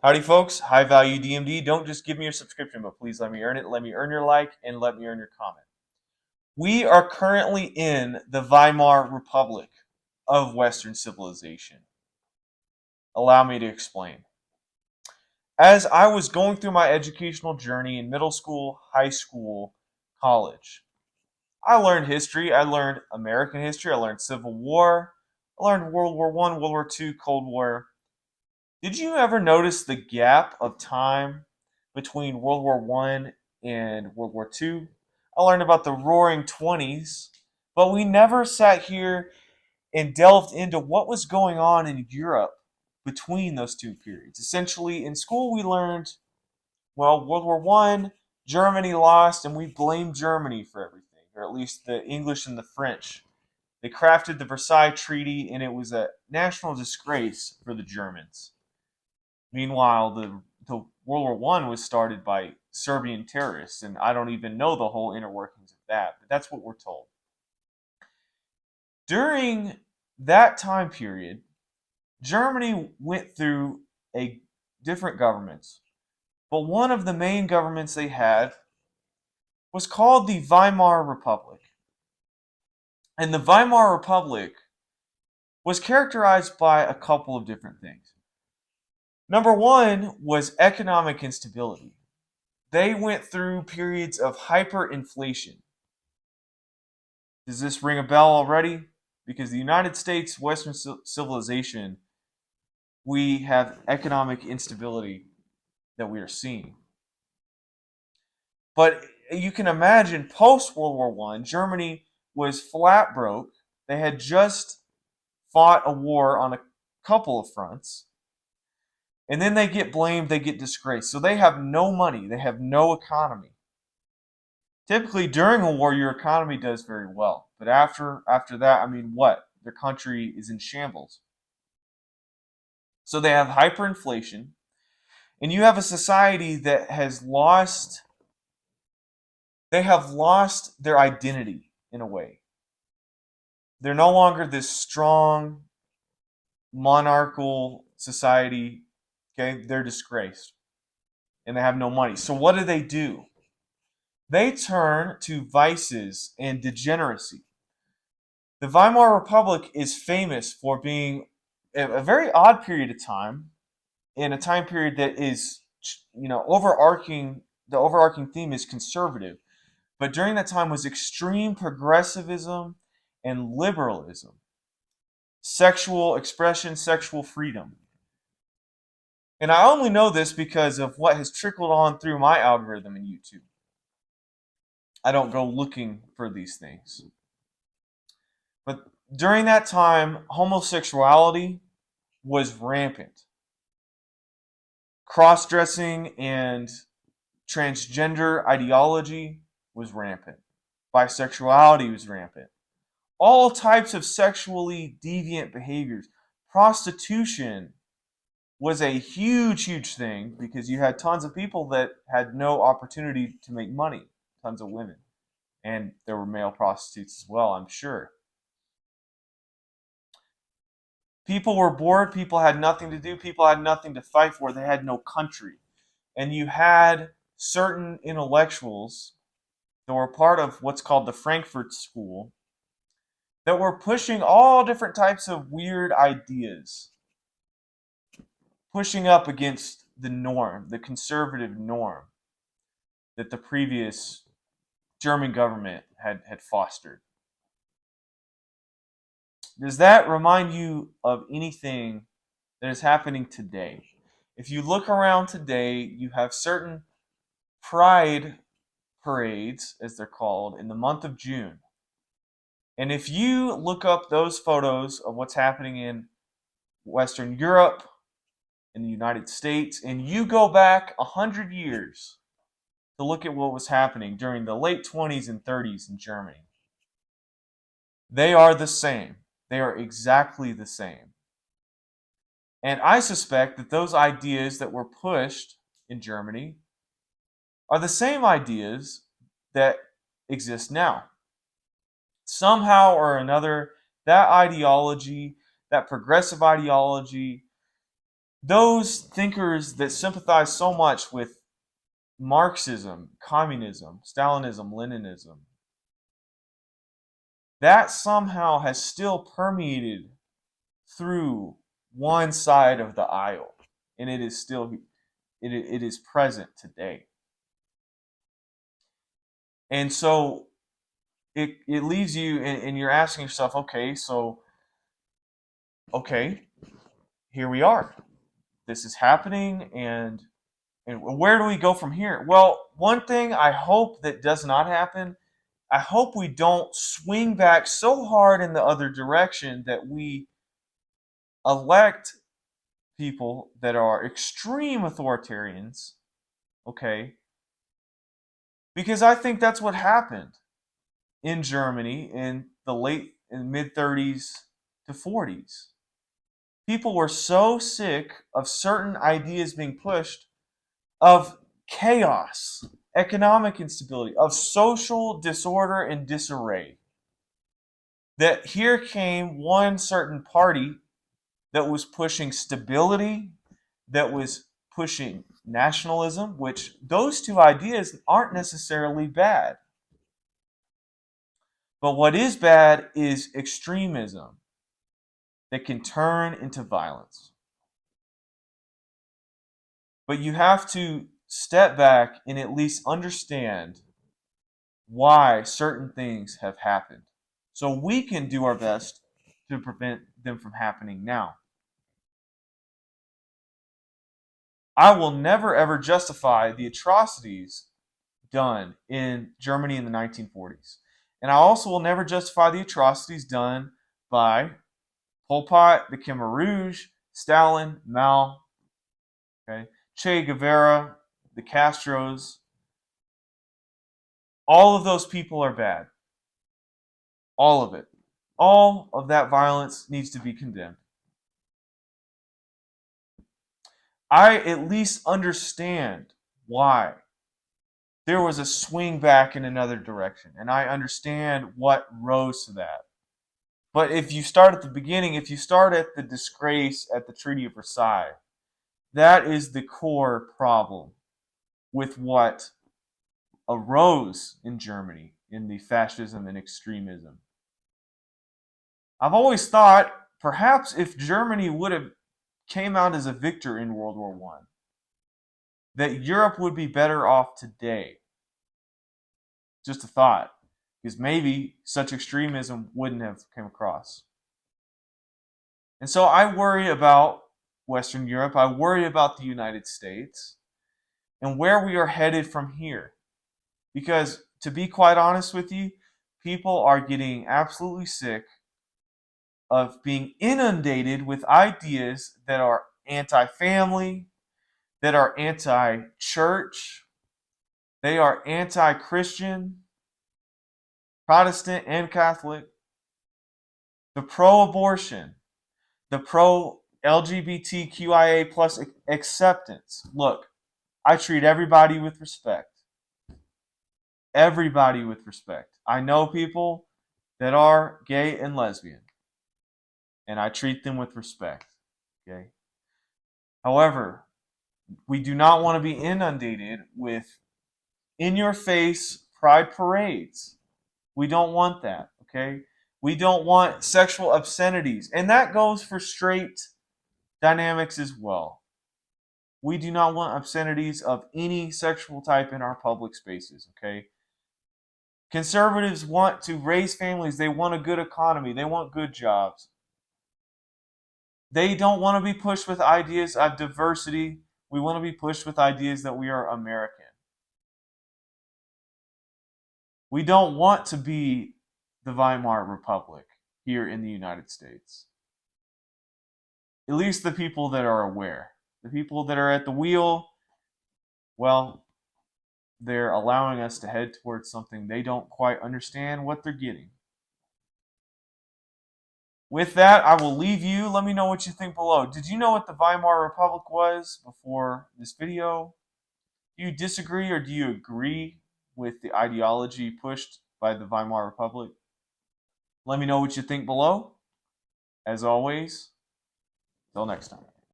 Howdy, folks. High value DMD. Don't just give me your subscription, but please let me earn it. Let me earn your like and let me earn your comment. We are currently in the Weimar Republic of Western civilization. Allow me to explain. As I was going through my educational journey in middle school, high school, college, I learned history. I learned American history. I learned Civil War. I learned World War I, World War II, Cold War. Did you ever notice the gap of time between World War One and World War Two? I learned about the Roaring Twenties, but we never sat here and delved into what was going on in Europe between those two periods. Essentially, in school, we learned, well, World War One, Germany lost, and we blamed Germany for everything, or at least the English and the French. They crafted the Versailles Treaty, and it was a national disgrace for the Germans. Meanwhile, the World War One was started by Serbian terrorists, and I don't even know the whole inner workings of that, but that's what we're told. During that time period, Germany went through a different governments, but one of the main governments they had was called the Weimar Republic. And the Weimar Republic was characterized by a couple of different things. Number one was economic instability. They went through periods of hyperinflation. Does this ring a bell already? Because the United States, Western civilization, we have economic instability that we are seeing. But you can imagine post World War One, Germany was flat broke. They had just fought a war on a couple of fronts. And then they get blamed, they get disgraced. So they have no money, they have no economy. Typically, during a war, your economy does very well. But after that, I mean, what? Their country is in shambles. So they have hyperinflation, and you have a society that has lost. They have lost their identity in a way. They're no longer this strong monarchical society. Okay, they're disgraced, and they have no money. So what do? They turn to vices and degeneracy. The Weimar Republic is famous for being a very odd period of time, in a time period that is, overarching. The overarching theme is conservative, but during that time was extreme progressivism and liberalism, sexual expression, sexual freedom. And I only know this because of what has trickled on through my algorithm in YouTube. I don't go looking for these things. But during that time, homosexuality was rampant. Cross dressing and transgender ideology was rampant. Bisexuality was rampant. All types of sexually deviant behaviors. Prostitution was a huge, huge thing because you had tons of people that had no opportunity to make money, tons of women. And there were male prostitutes as well, I'm sure. People were bored, people had nothing to do, people had nothing to fight for, they had no country. And you had certain intellectuals that were part of what's called the Frankfurt School that were pushing all different types of weird ideas, pushing up against the norm, the conservative norm that the previous German government had fostered. Does that remind you of anything that is happening today? If you look around today, you have certain pride parades, as they're called, in the month of June. And if you look up those photos of what's happening in Western Europe, in the United States, and you go back 100 years to look at what was happening during the late 20s and 30s in Germany, they are the same. They are exactly the same. And I suspect that those ideas that were pushed in Germany are the same ideas that exist now. Somehow or another, that ideology, that progressive ideology, those thinkers that sympathize so much with Marxism, communism, Stalinism, Leninism, that somehow has still permeated through one side of the aisle, and it is still it is present today. And so it leaves you, and you're asking yourself, okay, here we are. This is happening, and where do we go from here? Well, one thing I hope that does not happen, I hope we don't swing back so hard in the other direction that we elect people that are extreme authoritarians, okay? Because I think that's what happened in Germany in the mid 30s to 40s. People were so sick of certain ideas being pushed, of chaos, economic instability, of social disorder and disarray, that here came one certain party that was pushing stability, that was pushing nationalism, which those two ideas aren't necessarily bad. But what is bad is extremism that can turn into violence. But you have to step back and at least understand why certain things have happened, so we can do our best to prevent them from happening now. I will never ever justify the atrocities done in Germany in the 1940s. And I also will never justify the atrocities done by Pol Pot, the Khmer Rouge, Stalin, Mao, okay, Che Guevara, the Castros. All of those people are bad. All of it. All of that violence needs to be condemned. I at least understand why there was a swing back in another direction, and I understand what rose to that. But if you start at the beginning, if you start at the disgrace at the Treaty of Versailles, that is the core problem with what arose in Germany in the fascism and extremism. I've always thought perhaps if Germany would have came out as a victor in World War I, that Europe would be better off today. Just a thought, because maybe such extremism wouldn't have come across. And so I worry about Western Europe, I worry about the United States, and where we are headed from here. Because to be quite honest with you, people are getting absolutely sick of being inundated with ideas that are anti-family, that are anti-church, they are anti-Christian, Protestant and Catholic, the pro-abortion, the pro-LGBTQIA plus acceptance. Look, I treat everybody with respect. Everybody with respect. I know people that are gay and lesbian, and I treat them with respect. Okay. However, we do not want to be inundated with in-your-face pride parades. We don't want that. Okay. We don't want sexual obscenities, and that goes for straight dynamics as well. We do not want obscenities of any sexual type in our public spaces. Okay. Conservatives want to raise families. They want a good economy. They want good jobs. They don't want to be pushed with ideas of diversity. We want to be pushed with ideas that we are American. We don't want to be the Weimar Republic here in the United States. At least the people that are aware. The people that are at the wheel, well, they're allowing us to head towards something they don't quite understand what they're getting. With that, I will leave you. Let me know what you think below. Did you know what the Weimar Republic was before this video? Do you disagree or do you agree with the ideology pushed by the Weimar Republic? Let me know what you think below. As always, till next time.